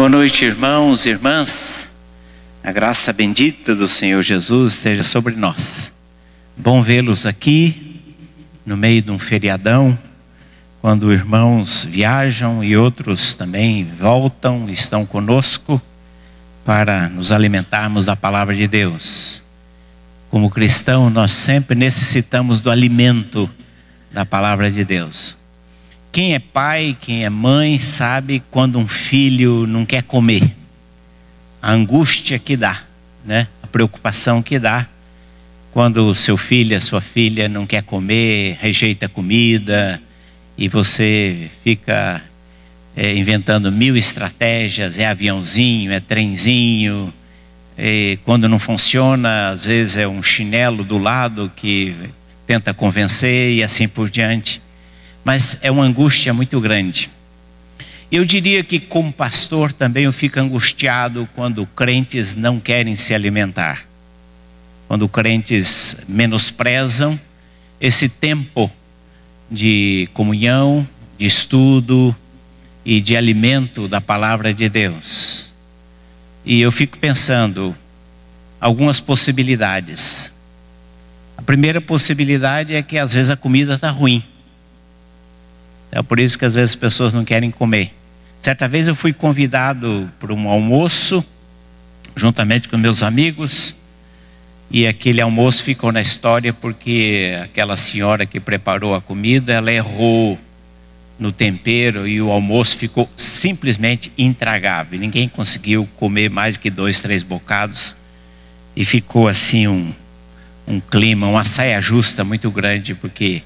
Boa noite, irmãos e irmãs. A graça bendita do Senhor Jesus esteja sobre nós. Bom vê-los aqui no meio de um feriadão, quando irmãos viajam e outros também voltam, estão conosco para nos alimentarmos da palavra de Deus. Como cristão, nós sempre necessitamos do alimento da palavra de Deus. Quem é pai, quem é mãe, sabe quando um filho não quer comer. A angústia que dá, né? A preocupação que dá quando o seu filho, a sua filha não quer comer, rejeita a comida e você fica inventando mil estratégias, é aviãozinho, é trenzinho, quando não funciona, às vezes é um chinelo do lado que tenta convencer e assim por diante. Mas é uma angústia muito grande. Eu diria que como pastor também eu fico angustiado quando crentes não querem se alimentar. Quando crentes menosprezam esse tempo de comunhão, de estudo e de alimento da palavra de Deus. E eu fico pensando algumas possibilidades. A primeira possibilidade é que às vezes a comida está ruim. É por isso que às vezes as pessoas não querem comer. Certa vez eu fui convidado para um almoço, juntamente com meus amigos, e aquele almoço ficou na história porque aquela senhora que preparou a comida, ela errou no tempero e o almoço ficou simplesmente intragável. Ninguém conseguiu comer mais que 2, 3 bocados e ficou assim um clima, uma saia justa muito grande, porque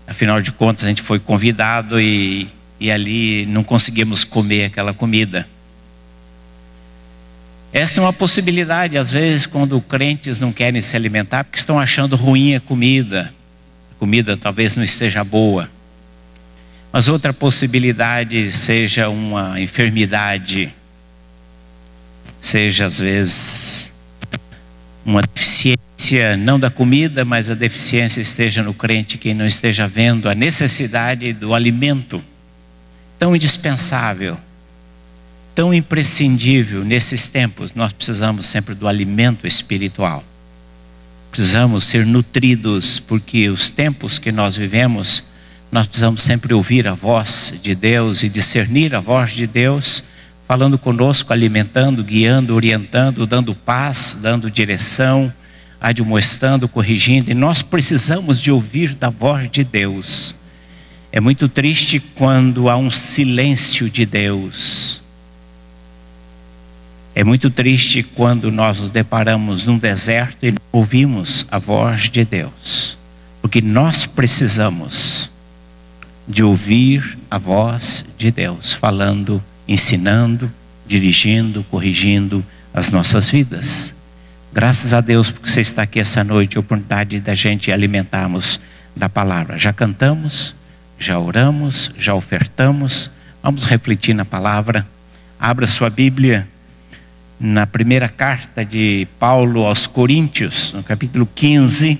afinal de contas a gente foi convidado e ali não conseguimos comer aquela comida. Esta é uma possibilidade, às vezes, quando crentes não querem se alimentar porque estão achando ruim a comida talvez não esteja boa. Mas outra possibilidade seja uma enfermidade, seja às vezes uma deficiência, não da comida, mas a deficiência esteja no crente que não esteja vendo a necessidade do alimento tão indispensável, tão imprescindível nesses tempos. Nós precisamos sempre do alimento espiritual. Precisamos ser nutridos, porque os tempos que nós vivemos, nós precisamos sempre ouvir a voz de Deus e discernir a voz de Deus, falando conosco, alimentando, guiando, orientando, dando paz, dando direção, admoestando, corrigindo. E nós precisamos de ouvir da voz de Deus. É muito triste quando há um silêncio de Deus. É muito triste quando nós nos deparamos num deserto e não ouvimos a voz de Deus. Porque nós precisamos de ouvir a voz de Deus, falando, ensinando, dirigindo, corrigindo as nossas vidas. Graças a Deus porque você está aqui essa noite, a oportunidade da gente alimentarmos da palavra. Já cantamos, já oramos, já ofertamos. Vamos refletir na palavra. Abra sua Bíblia na primeira carta de Paulo aos Coríntios, no capítulo 15.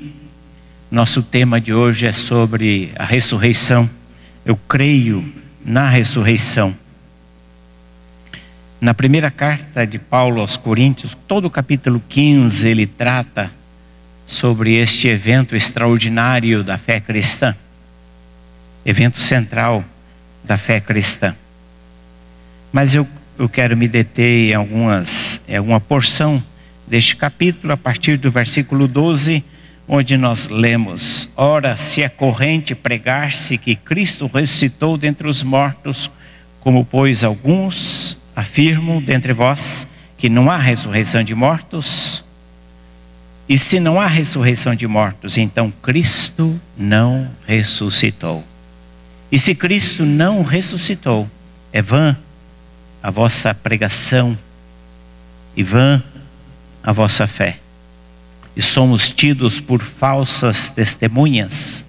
Nosso tema de hoje é sobre a ressurreição. Eu creio na ressurreição. Na primeira carta de Paulo aos Coríntios, todo o capítulo 15, ele trata sobre este evento extraordinário da fé cristã. Evento central da fé cristã. Mas eu quero me deter em alguma porção deste capítulo, a partir do versículo 12, onde nós lemos: Ora, se é corrente pregar-se que Cristo ressuscitou dentre os mortos, como pois alguns afirmam dentre vós que não há ressurreição de mortos, e se não há ressurreição de mortos, então Cristo não ressuscitou. E se Cristo não ressuscitou, é vã a vossa pregação e vã a vossa fé. E somos tidos por falsas testemunhas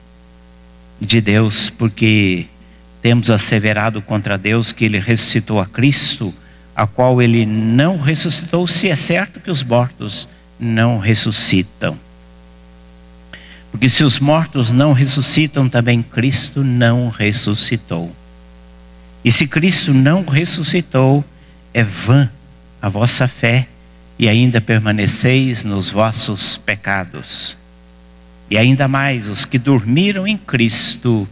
de Deus, porque temos asseverado contra Deus que Ele ressuscitou a Cristo, a qual Ele não ressuscitou, se é certo que os mortos não ressuscitam. Porque se os mortos não ressuscitam, também Cristo não ressuscitou. E se Cristo não ressuscitou, é vã a vossa fé e ainda permaneceis nos vossos pecados. E ainda mais, os que dormiram em Cristo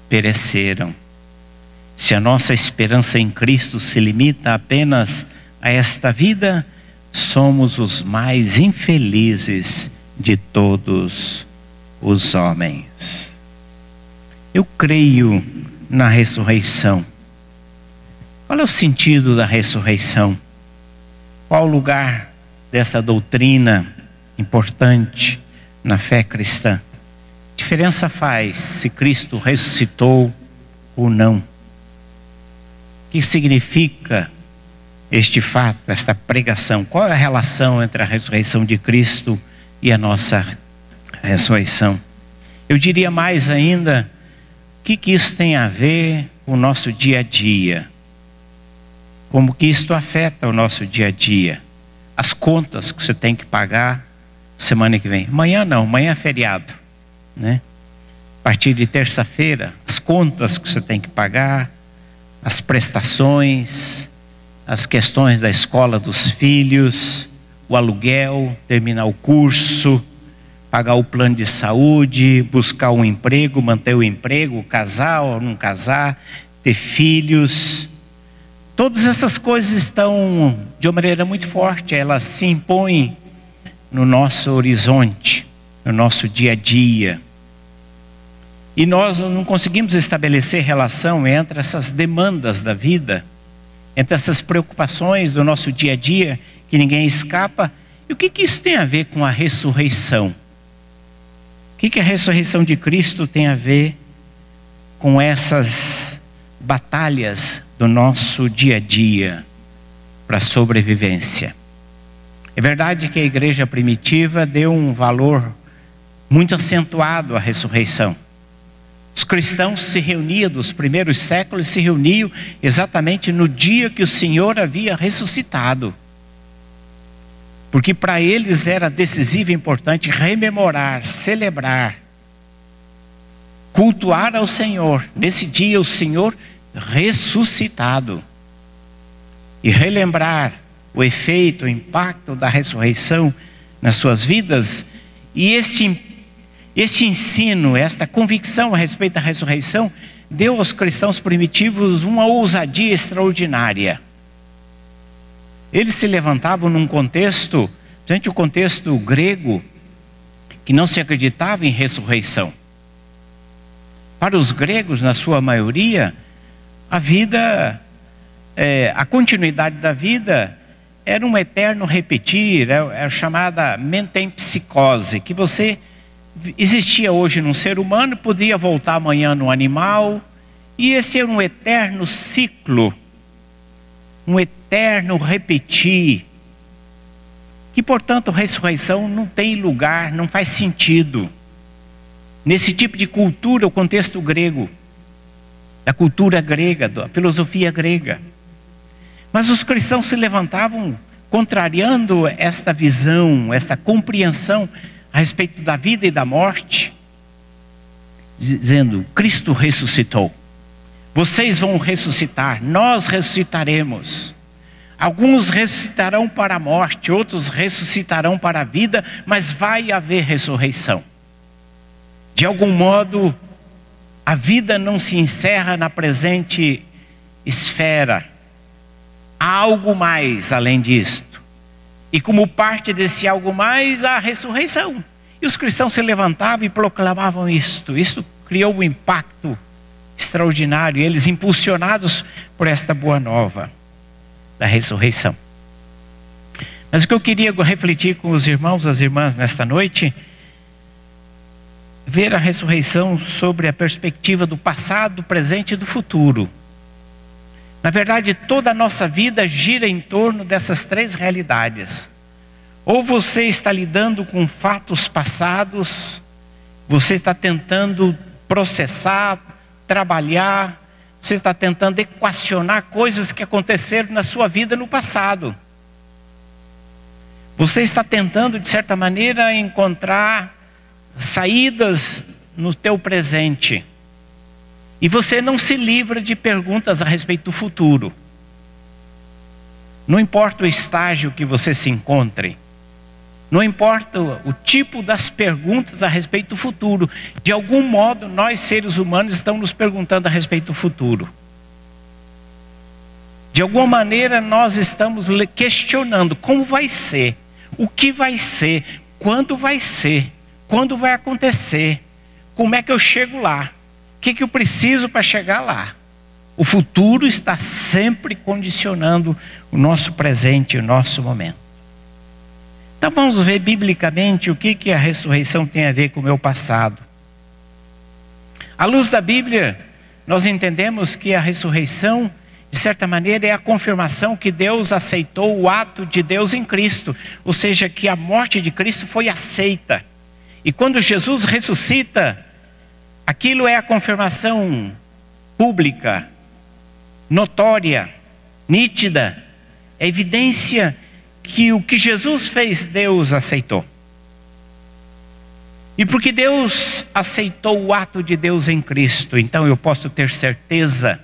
pereceram. Se a nossa esperança em Cristo se limita apenas a esta vida, somos os mais infelizes de todos os homens. Eu creio na ressurreição. Qual é o sentido da ressurreição? Qual o lugar dessa doutrina importante na fé cristã? Que diferença faz se Cristo ressuscitou ou não? O que significa este fato, esta pregação? Qual é a relação entre a ressurreição de Cristo e a nossa ressurreição? Eu diria mais ainda, o que isso tem a ver com o nosso dia a dia? Como que isto afeta o nosso dia a dia? As contas que você tem que pagar semana que vem. Amanhã não, amanhã é feriado, né? A partir de terça-feira, as contas que você tem que pagar, as prestações, as questões da escola dos filhos, o aluguel, terminar o curso, pagar o plano de saúde, buscar um emprego, manter o emprego, casar ou não casar, ter filhos. Todas essas coisas estão de uma maneira muito forte, elas se impõem no nosso horizonte, no nosso dia a dia. E nós não conseguimos estabelecer relação entre essas demandas da vida, entre essas preocupações do nosso dia a dia, que ninguém escapa. E o que isso tem a ver com a ressurreição? O que a ressurreição de Cristo tem a ver com essas batalhas do nosso dia a dia para a sobrevivência? É verdade que a igreja primitiva deu um valor muito acentuado à ressurreição. Os cristãos se reuniam, dos primeiros séculos, se reuniam exatamente no dia que o Senhor havia ressuscitado. Porque para eles era decisivo e importante rememorar, celebrar, cultuar ao Senhor. Nesse dia o Senhor ressuscitado. E relembrar o efeito, o impacto da ressurreição nas suas vidas. E este ensino, esta convicção a respeito da ressurreição, deu aos cristãos primitivos uma ousadia extraordinária. Eles se levantavam num contexto, principalmente o contexto grego, que não se acreditava em ressurreição. Para os gregos, na sua maioria, a vida, a continuidade da vida era um eterno repetir, era chamada metempsicose, que você existia hoje num ser humano, podia voltar amanhã no animal, e esse era um eterno ciclo, um eterno repetir, que portanto ressurreição não tem lugar, não faz sentido nesse tipo de cultura, o contexto grego, da cultura grega, da filosofia grega. Mas os cristãos se levantavam contrariando esta visão, esta compreensão a respeito da vida e da morte, dizendo: Cristo ressuscitou, vocês vão ressuscitar, nós ressuscitaremos. Alguns ressuscitarão para a morte, outros ressuscitarão para a vida, mas vai haver ressurreição. De algum modo, a vida não se encerra na presente esfera. Há algo mais além disto. E como parte desse algo mais, há a ressurreição. E os cristãos se levantavam e proclamavam isto. Isso criou um impacto extraordinário. Eles impulsionados por esta boa nova da ressurreição. Mas o que eu queria refletir com os irmãos, as irmãs nesta noite, ver a ressurreição sobre a perspectiva do passado, do presente e do futuro. Na verdade, toda a nossa vida gira em torno dessas três realidades. Ou você está lidando com fatos passados, você está tentando processar, trabalhar, você está tentando equacionar coisas que aconteceram na sua vida no passado. Você está tentando, de certa maneira, encontrar saídas no teu presente. E você não se livra de perguntas a respeito do futuro. Não importa o estágio que você se encontre, não importa o tipo das perguntas a respeito do futuro, de algum modo nós seres humanos estamos nos perguntando a respeito do futuro. De alguma maneira nós estamos questionando como vai ser, o que vai ser, quando vai acontecer, como é que eu chego lá, o que eu preciso para chegar lá. O futuro está sempre condicionando o nosso presente, o nosso momento. Então vamos ver biblicamente o que a ressurreição tem a ver com o meu passado. À luz da Bíblia, nós entendemos que a ressurreição, de certa maneira, é a confirmação que Deus aceitou o ato de Deus em Cristo. Ou seja, que a morte de Cristo foi aceita. E quando Jesus ressuscita, aquilo é a confirmação pública, notória, nítida, é evidência que o que Jesus fez, Deus aceitou. E porque Deus aceitou o ato de Deus em Cristo, então eu posso ter certeza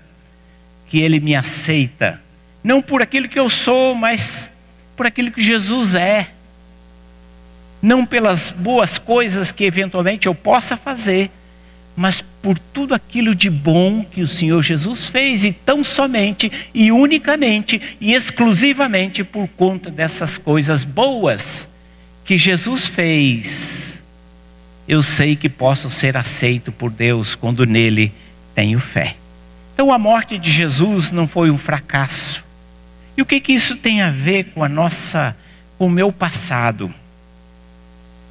que Ele me aceita, não por aquilo que eu sou, mas por aquilo que Jesus é. Não pelas boas coisas que eventualmente eu possa fazer, mas por tudo aquilo de bom que o Senhor Jesus fez, e tão somente, e unicamente, e exclusivamente por conta dessas coisas boas que Jesus fez, eu sei que posso ser aceito por Deus quando nele tenho fé. Então a morte de Jesus não foi um fracasso. E o que isso tem a ver com com o meu passado?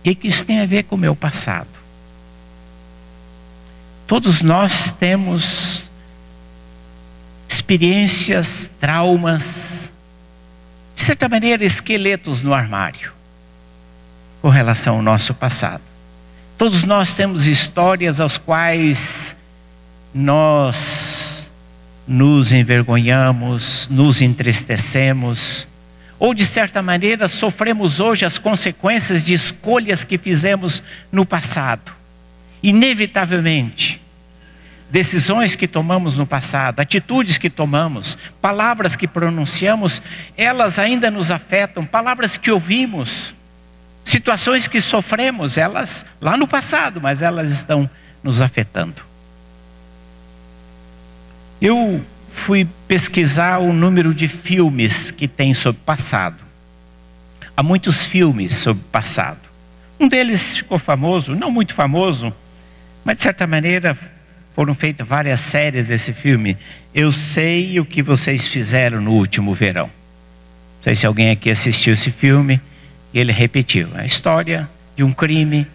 O que isso tem a ver com o meu passado? Todos nós temos experiências, traumas, de certa maneira esqueletos no armário, com relação ao nosso passado. Todos nós temos histórias às quais nós nos envergonhamos, nos entristecemos, ou de certa maneira sofremos hoje as consequências de escolhas que fizemos no passado. Inevitavelmente, decisões que tomamos no passado, atitudes que tomamos, palavras que pronunciamos, elas ainda nos afetam, palavras que ouvimos, situações que sofremos, elas lá no passado, mas elas estão nos afetando. Eu fui pesquisar o número de filmes que tem sobre passado. Há muitos filmes sobre passado. Um deles ficou famoso, não muito famoso, mas de certa maneira foram feitas várias séries desse filme. Eu Sei o que Vocês Fizeram no Último Verão. Não sei se alguém aqui assistiu esse filme. E ele repetiu a história de um crime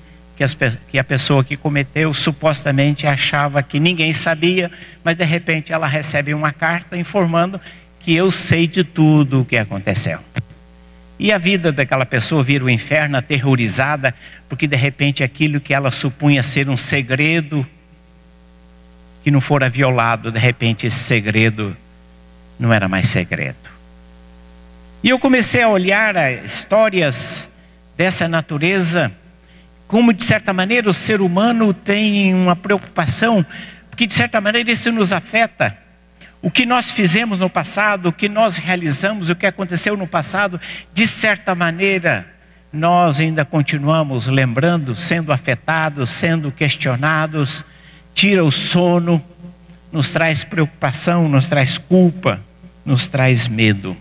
que a pessoa que cometeu supostamente achava que ninguém sabia, mas de repente ela recebe uma carta informando que eu sei de tudo o que aconteceu. E a vida daquela pessoa vira um inferno, aterrorizada, porque de repente aquilo que ela supunha ser um segredo, que não fora violado, de repente esse segredo não era mais segredo. E eu comecei a olhar histórias dessa natureza, como de certa maneira o ser humano tem uma preocupação, porque de certa maneira isso nos afeta. O que nós fizemos no passado, o que nós realizamos, o que aconteceu no passado, de certa maneira nós ainda continuamos lembrando, sendo afetados, sendo questionados, tira o sono, nos traz preocupação, nos traz culpa, nos traz medo.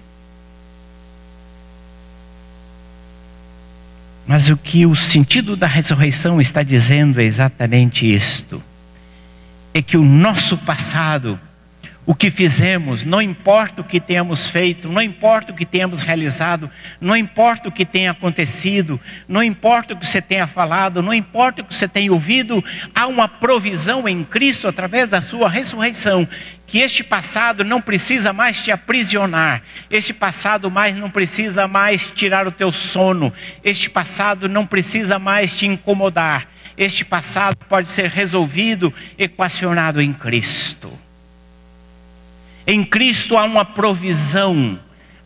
Mas o que o sentido da ressurreição está dizendo é exatamente isto. É que o nosso passado, o que fizemos, não importa o que tenhamos feito, não importa o que tenhamos realizado, não importa o que tenha acontecido, não importa o que você tenha falado, não importa o que você tenha ouvido, há uma provisão em Cristo através da sua ressurreição, que este passado não precisa mais te aprisionar, este passado não precisa mais tirar o teu sono, este passado não precisa mais te incomodar, este passado pode ser resolvido, equacionado em Cristo. Em Cristo há uma provisão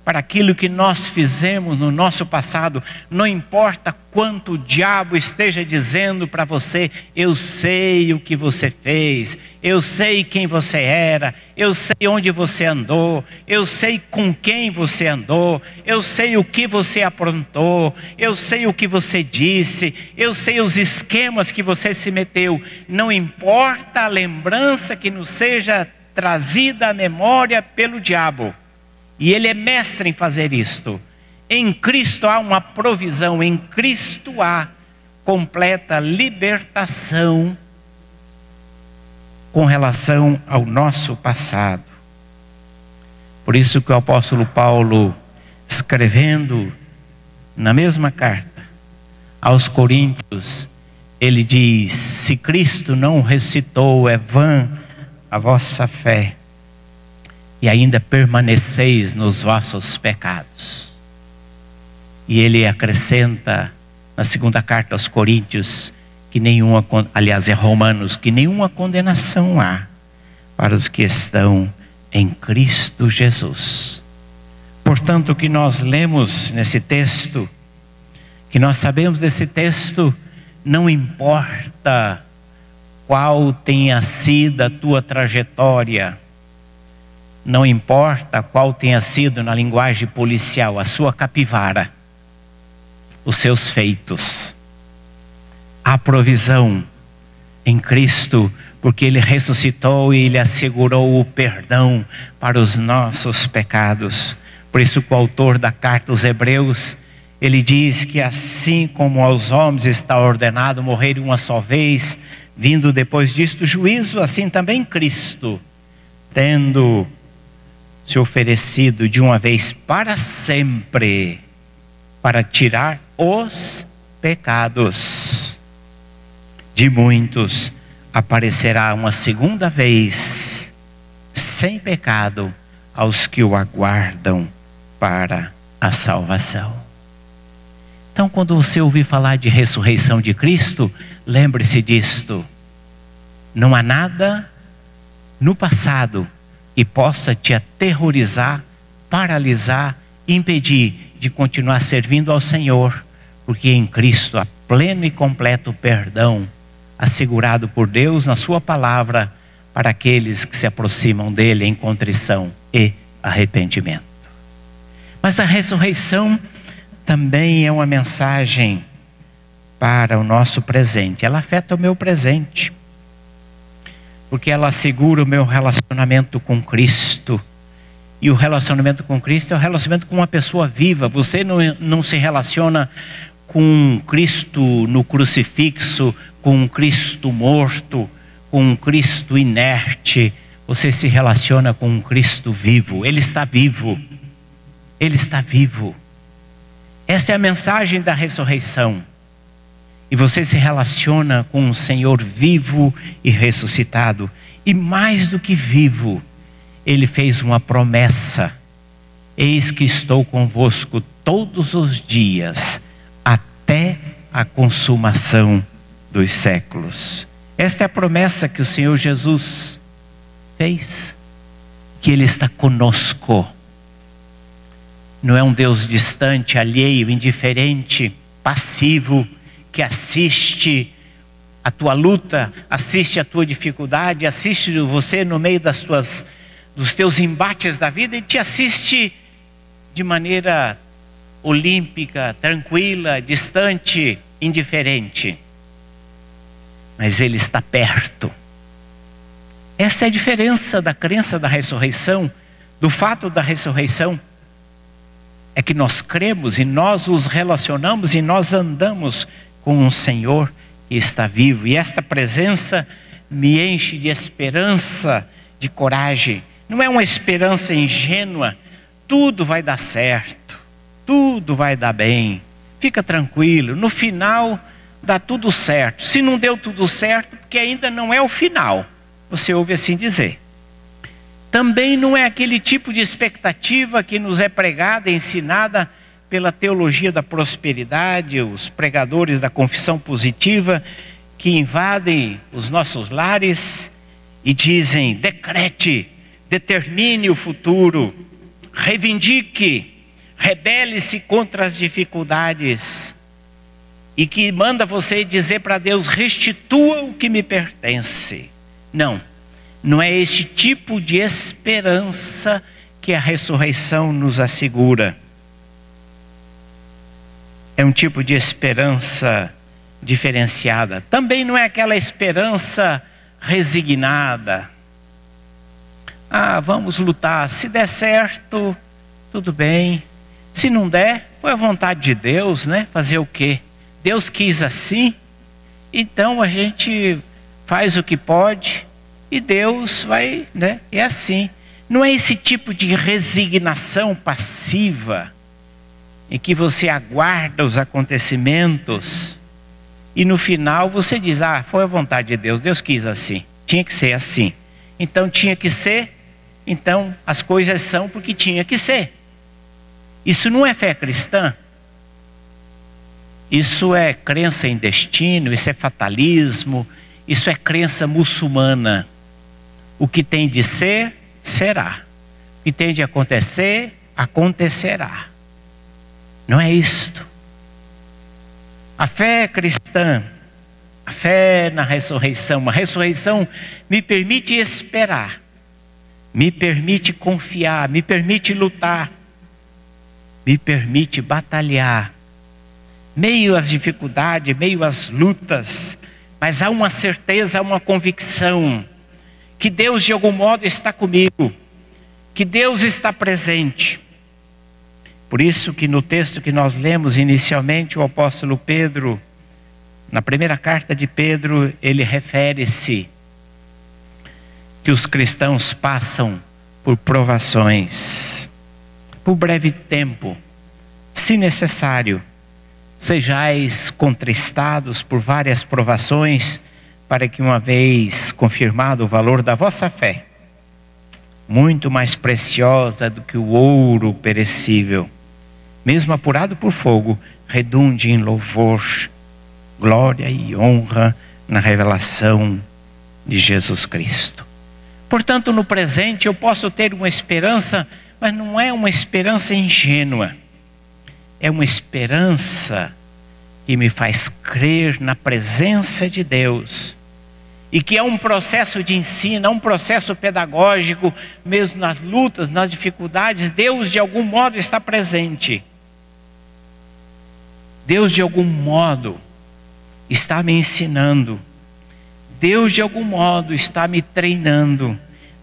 para aquilo que nós fizemos no nosso passado. Não importa quanto o diabo esteja dizendo para você: eu sei o que você fez, eu sei quem você era, eu sei onde você andou, eu sei com quem você andou, eu sei o que você aprontou, eu sei o que você disse, eu sei os esquemas que você se meteu. Não importa a lembrança que nos seja trazida à memória pelo diabo. E ele é mestre em fazer isto. Em Cristo há uma provisão, em Cristo há completa libertação com relação ao nosso passado. Por isso que o apóstolo Paulo, escrevendo na mesma carta aos Coríntios, ele diz: se Cristo não ressuscitou, é vã a vossa fé, e ainda permaneceis nos vossos pecados. E ele acrescenta na segunda carta aos Coríntios que nenhuma, aliás é Romanos, que nenhuma condenação há para os que estão em Cristo Jesus. Portanto, o que nós lemos nesse texto, que nós sabemos desse texto, não importa qual tenha sido a tua trajetória, não importa qual tenha sido, na linguagem policial, a sua capivara, os seus feitos. Há provisão em Cristo, porque Ele ressuscitou e Ele assegurou o perdão para os nossos pecados. Por isso que o autor da carta aos Hebreus, ele diz que assim como aos homens está ordenado morrer uma só vez, vindo depois disto o juízo, assim também Cristo, tendo se oferecido de uma vez para sempre, para tirar os pecados de muitos, aparecerá uma segunda vez, sem pecado, aos que o aguardam para a salvação. Então, quando você ouvir falar de ressurreição de Cristo, lembre-se disto: não há nada no passado que possa te aterrorizar, paralisar, impedir de continuar servindo ao Senhor, porque em Cristo há pleno e completo perdão, assegurado por Deus na sua palavra, para aqueles que se aproximam dele em contrição e arrependimento. Mas a ressurreição também é uma mensagem para o nosso presente. Ela afeta o meu presente, porque ela assegura o meu relacionamento com Cristo. E o relacionamento com Cristo é o relacionamento com uma pessoa viva. Você não se relaciona com Cristo no crucifixo, com um Cristo morto, com um Cristo inerte. Você se relaciona com um Cristo vivo. Ele está vivo. Ele está vivo. Essa é a mensagem da ressurreição. E você se relaciona com um Senhor vivo e ressuscitado. E mais do que vivo, Ele fez uma promessa: eis que estou convosco todos os dias, até a consumação dos séculos. Esta é a promessa que o Senhor Jesus fez, que Ele está conosco. Não é um Deus distante, alheio, indiferente, passivo, que assiste a tua luta, assiste a tua dificuldade, assiste você no meio dos teus embates da vida e te assiste de maneira olímpica, tranquila, distante, indiferente. Mas Ele está perto. Essa é a diferença da crença da ressurreição, do fato da ressurreição. É que nós cremos e nós nos relacionamos e nós andamos com um Senhor que está vivo. E esta presença me enche de esperança, de coragem. Não é uma esperança ingênua. Tudo vai dar certo, tudo vai dar bem, fica tranquilo, no final dá tudo certo. Se não deu tudo certo, porque ainda não é o final, você ouve assim dizer. Também não é aquele tipo de expectativa que nos é pregada e ensinada pela teologia da prosperidade, os pregadores da confissão positiva, que invadem os nossos lares e dizem: decrete, determine o futuro, reivindique, rebele-se contra as dificuldades e que manda você dizer para Deus: restitua o que me pertence. Não, não é esse tipo de esperança que a ressurreição nos assegura. É um tipo de esperança diferenciada. Também não é aquela esperança resignada. Vamos lutar, se der certo, tudo bem. Se não der, foi a vontade de Deus, né? Fazer o quê? Deus quis assim, então a gente faz o que pode e Deus vai, né? É assim. Não é esse tipo de resignação passiva em que você aguarda os acontecimentos e no final você diz: foi a vontade de Deus, Deus quis assim, tinha que ser assim. Então tinha que ser, então as coisas são porque tinha que ser. Isso não é fé cristã. Isso é crença em destino, isso é fatalismo, isso é crença muçulmana. O que tem de ser, será. O que tem de acontecer, acontecerá. Não é isto. A fé cristã, a fé na ressurreição, a ressurreição me permite esperar, me permite confiar, me permite lutar, me permite batalhar, meio às dificuldades, meio às lutas, mas há uma certeza, há uma convicção que Deus de algum modo está comigo, que Deus está presente. Por isso que no texto que nós lemos inicialmente, o apóstolo Pedro, na primeira carta de Pedro, ele refere-se que os cristãos passam por provações, por breve tempo, se necessário, sejais contristados por várias provações, para que uma vez confirmado o valor da vossa fé, muito mais preciosa do que o ouro perecível, mesmo apurado por fogo, redunde em louvor, glória e honra na revelação de Jesus Cristo. Portanto, no presente eu posso ter uma esperança, mas não é uma esperança ingênua. É uma esperança que me faz crer na presença de Deus. E que é um processo de ensino, é um processo pedagógico, mesmo nas lutas, nas dificuldades, Deus de algum modo está presente. Deus de algum modo está me ensinando. Deus de algum modo está me treinando.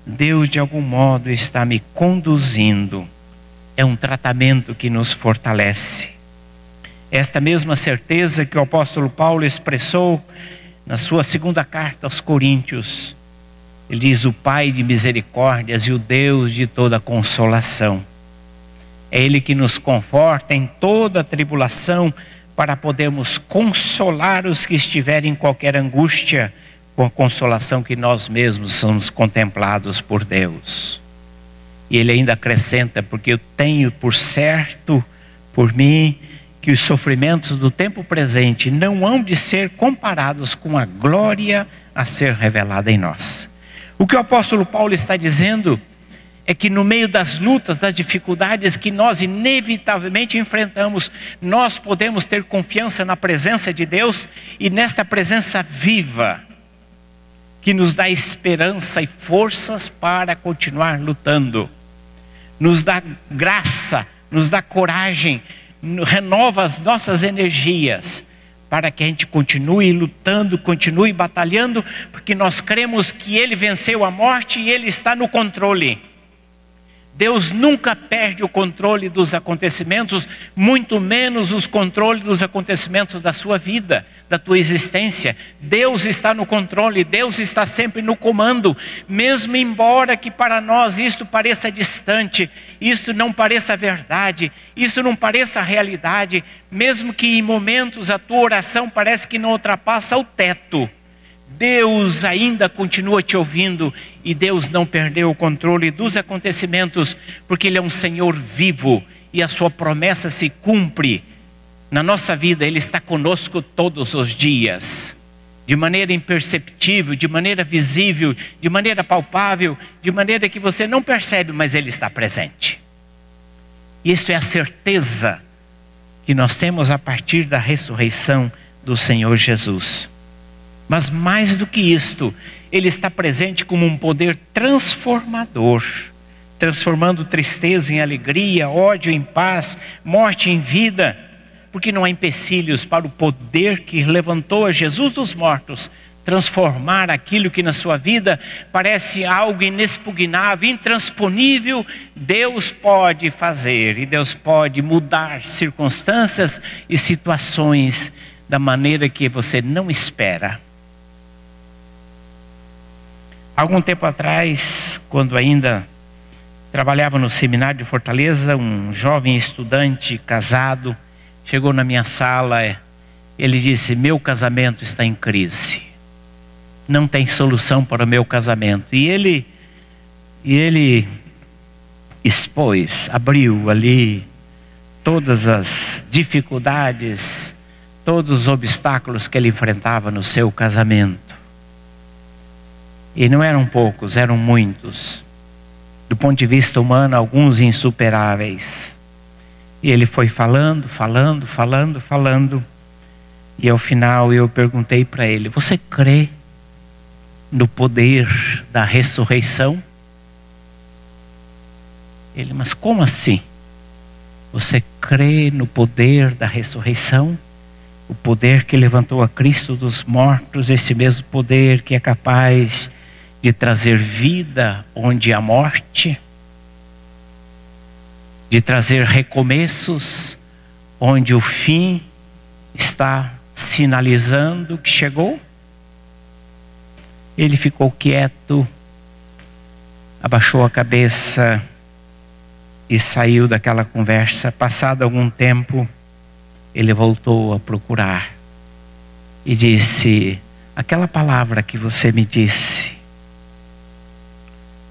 Deus de algum modo está me conduzindo. É um tratamento que nos fortalece. Esta mesma certeza que o apóstolo Paulo expressou na sua segunda carta aos Coríntios. Ele diz: o Pai de misericórdias e o Deus de toda consolação. É Ele que nos conforta em toda tribulação, para podermos consolar os que estiverem em qualquer angústia, com a consolação que nós mesmos somos contemplados por Deus. E ele ainda acrescenta: porque eu tenho por certo, por mim, que os sofrimentos do tempo presente não hão de ser comparados com a glória a ser revelada em nós. O que o apóstolo Paulo está dizendo é que no meio das lutas, das dificuldades que nós inevitavelmente enfrentamos, nós podemos ter confiança na presença de Deus e nesta presença viva, que nos dá esperança e forças para continuar lutando. Nos dá graça, nos dá coragem, renova as nossas energias, para que a gente continue lutando, continue batalhando, porque nós cremos que Ele venceu a morte e Ele está no controle. Deus nunca perde o controle dos acontecimentos, muito menos os controles dos acontecimentos da sua vida, da tua existência. Deus está no controle, Deus está sempre no comando, mesmo embora que para nós isto pareça distante, isto não pareça verdade, isso não pareça realidade, mesmo que em momentos a tua oração parece que não ultrapassa o teto. Deus ainda continua te ouvindo e Deus não perdeu o controle dos acontecimentos, porque Ele é um Senhor vivo e a sua promessa se cumpre na nossa vida. Ele está conosco todos os dias, de maneira imperceptível, de maneira visível, de maneira palpável, de maneira que você não percebe, mas Ele está presente. E isso é a certeza que nós temos a partir da ressurreição do Senhor Jesus. Mas mais do que isto, Ele está presente como um poder transformador, transformando tristeza em alegria, ódio em paz, morte em vida, porque não há empecilhos para o poder que levantou a Jesus dos mortos transformar aquilo que na sua vida parece algo inexpugnável, intransponível. Deus pode fazer, e Deus pode mudar circunstâncias e situações da maneira que você não espera. Algum tempo atrás, quando ainda trabalhava no seminário de Fortaleza, um jovem estudante casado chegou na minha sala. Ele disse: meu casamento está em crise, não tem solução para o meu casamento. E ele expôs, abriu ali todas as dificuldades, todos os obstáculos que ele enfrentava no seu casamento. E não eram poucos, eram muitos. Do ponto de vista humano, alguns insuperáveis. E ele foi falando. E ao final eu perguntei para ele: você crê no poder da ressurreição? Ele: mas como assim? Você crê no poder da ressurreição? O poder que levantou a Cristo dos mortos, esse mesmo poder que é capaz de trazer vida onde há morte, de trazer recomeços onde o fim está sinalizando que chegou. Ele ficou quieto, abaixou a cabeça e saiu daquela conversa. Passado algum tempo, ele voltou a procurar e disse: aquela palavra que você me disse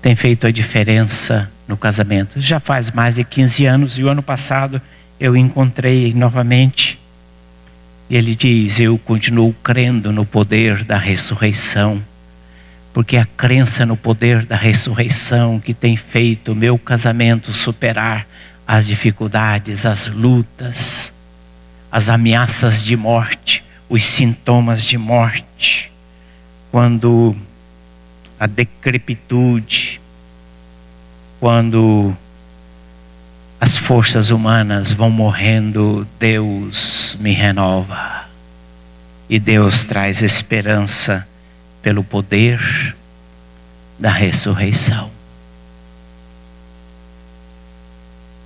tem feito a diferença no casamento. Já faz mais de 15 anos, e o ano passado eu o encontrei novamente. E ele diz: eu continuo crendo no poder da ressurreição, porque a crença no poder da ressurreição que tem feito o meu casamento superar as dificuldades, as lutas, as ameaças de morte, os sintomas de morte. Quando a decrepitude, quando as forças humanas vão morrendo, Deus me renova. E Deus traz esperança pelo poder da ressurreição.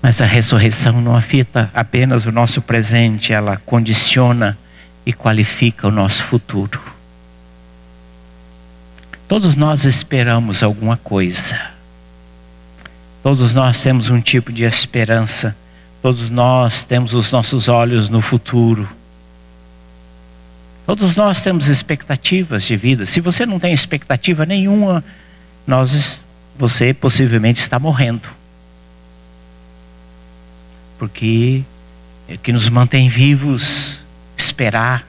Mas a ressurreição não afeta apenas o nosso presente, ela condiciona e qualifica o nosso futuro. Todos nós esperamos alguma coisa. Todos nós temos um tipo de esperança. Todos nós temos os nossos olhos no futuro. Todos nós temos expectativas de vida. Se você não tem expectativa nenhuma, você possivelmente está morrendo. Porque é o que nos mantém vivos: esperar,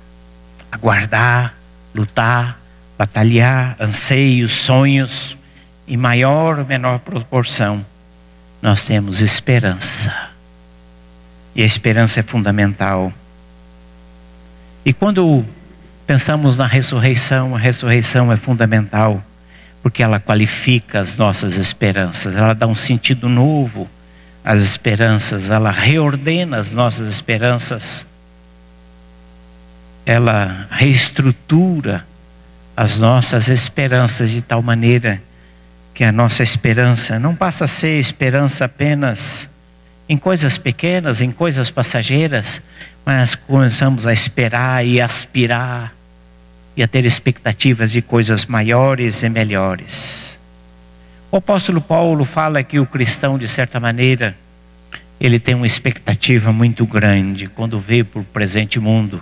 aguardar, lutar, batalhar, anseios, sonhos. Em maior ou menor proporção, nós temos esperança. E a esperança é fundamental. E quando pensamos na ressurreição, a ressurreição é fundamental, porque ela qualifica as nossas esperanças, ela dá um sentido novo às esperanças, ela reordena as nossas esperanças, ela reestrutura as nossas esperanças de tal maneira que a nossa esperança não passa a ser esperança apenas em coisas pequenas, em coisas passageiras, mas começamos a esperar e aspirar e a ter expectativas de coisas maiores e melhores. O apóstolo Paulo fala que o cristão, de certa maneira, ele tem uma expectativa muito grande quando vê para o presente mundo.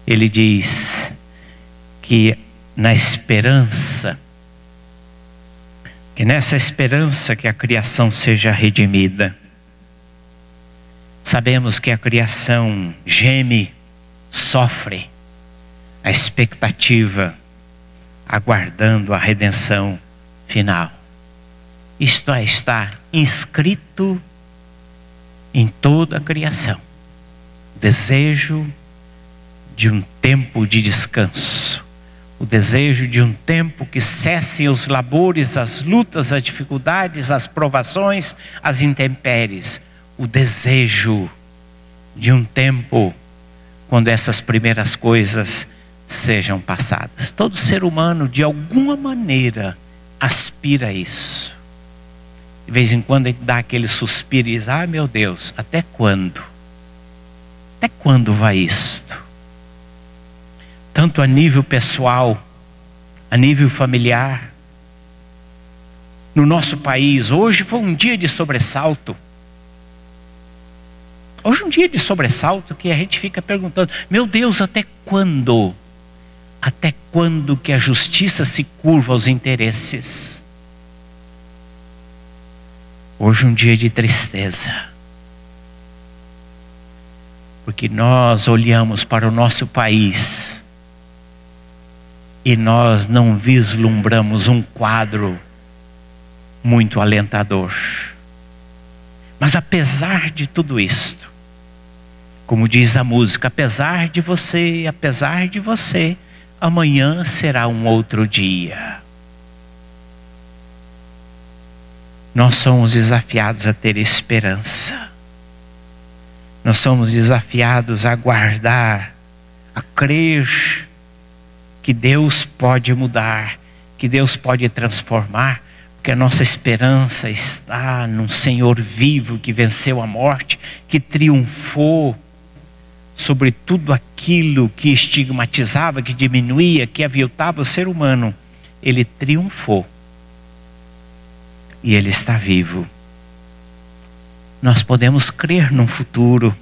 Ele diz que nessa esperança que a criação seja redimida. Sabemos que a criação geme, sofre, a expectativa, aguardando a redenção final. Isto é, está inscrito em toda a criação. O desejo de um tempo de descanso. O desejo de um tempo que cessem os labores, as lutas, as dificuldades, as provações, as intempéries. O desejo de um tempo quando essas primeiras coisas sejam passadas. Todo ser humano, de alguma maneira, aspira a isso. De vez em quando ele dá aquele suspiro e diz: ah, meu Deus, até quando? Até quando vai isto? Tanto a nível pessoal, a nível familiar. No nosso país, hoje foi um dia de sobressalto. Hoje é um dia de sobressalto que a gente fica perguntando: meu Deus, até quando? Até quando que a justiça se curva aos interesses? Hoje é um dia de tristeza. Porque nós olhamos para o nosso país e nós não vislumbramos um quadro muito alentador. Mas apesar de tudo isto, como diz a música, apesar de você, amanhã será um outro dia. Nós somos desafiados a ter esperança. Nós somos desafiados a guardar, a crer que Deus pode mudar, que Deus pode transformar, porque a nossa esperança está num Senhor vivo que venceu a morte, que triunfou sobre tudo aquilo que estigmatizava, que diminuía, que aviltava o ser humano. Ele triunfou. E Ele está vivo. Nós podemos crer num futuro.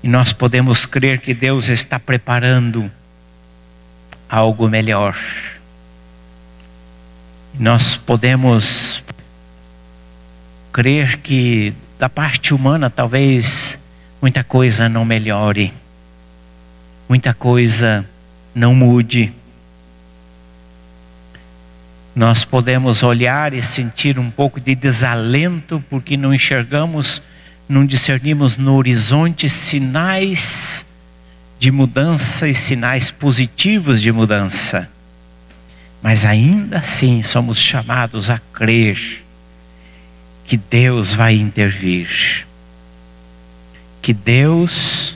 E nós podemos crer que Deus está preparando algo melhor. Nós podemos crer que da parte humana talvez muita coisa não melhore, muita coisa não mude. Nós podemos olhar e sentir um pouco de desalento porque não enxergamos, não discernimos no horizonte sinais de mudança e sinais positivos de mudança. Mas ainda assim somos chamados a crer que Deus vai intervir. Que Deus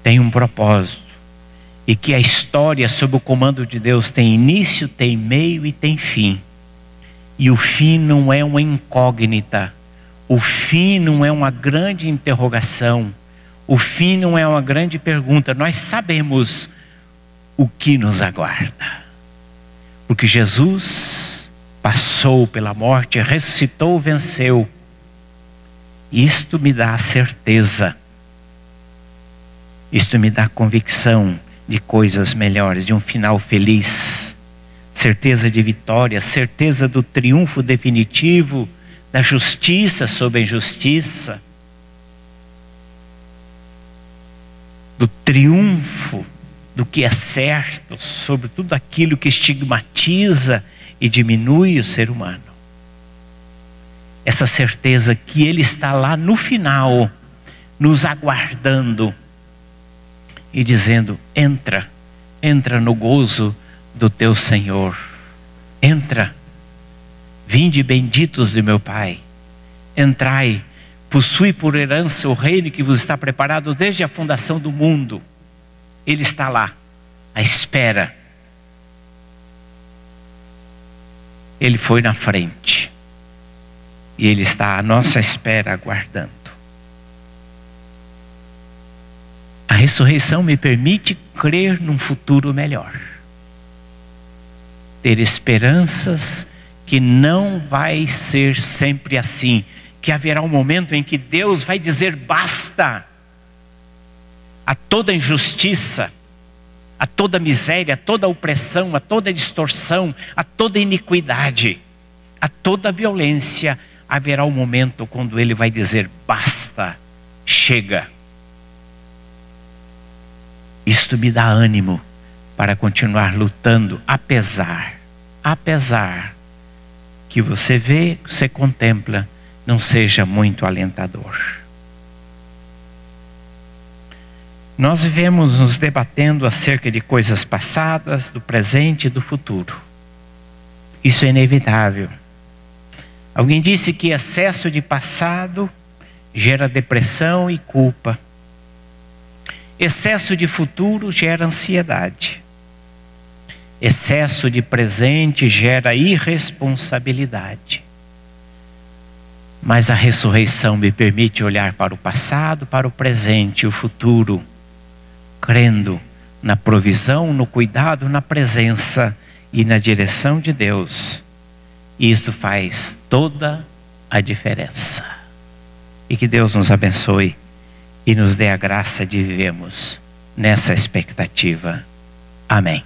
tem um propósito. E que a história sob o comando de Deus tem início, tem meio e tem fim. E o fim não é uma incógnita. O fim não é uma grande interrogação. O fim não é uma grande pergunta. Nós sabemos o que nos aguarda. Porque Jesus passou pela morte, ressuscitou, venceu. Isto me dá certeza. Isto me dá convicção de coisas melhores, de um final feliz. Certeza de vitória, certeza do triunfo definitivo, da justiça sobre a injustiça. Do triunfo do que é certo sobre tudo aquilo que estigmatiza e diminui o ser humano. Essa certeza que Ele está lá no final, nos aguardando e dizendo: entra no gozo do teu Senhor. Entra, vinde benditos de meu Pai. Entrai, possui por herança o reino que vos está preparado desde a fundação do mundo. Ele está lá, à espera. Ele foi na frente. E Ele está à nossa espera, aguardando. A ressurreição me permite crer num futuro melhor. Ter esperanças que não vai ser sempre assim. Que haverá um momento em que Deus vai dizer basta a toda injustiça, a toda miséria, a toda opressão, a toda distorção, a toda iniquidade, a toda violência. Haverá um momento quando Ele vai dizer basta, chega. Isto me dá ânimo para continuar lutando, apesar que você vê, você contempla não seja muito alentador. Nós vivemos nos debatendo acerca de coisas passadas, do presente e do futuro. Isso é inevitável. Alguém disse que excesso de passado gera depressão e culpa. Excesso de futuro gera ansiedade. Excesso de presente gera irresponsabilidade. Mas a ressurreição me permite olhar para o passado, para o presente e o futuro, crendo na provisão, no cuidado, na presença e na direção de Deus. E isto faz toda a diferença. E que Deus nos abençoe e nos dê a graça de vivermos nessa expectativa. Amém.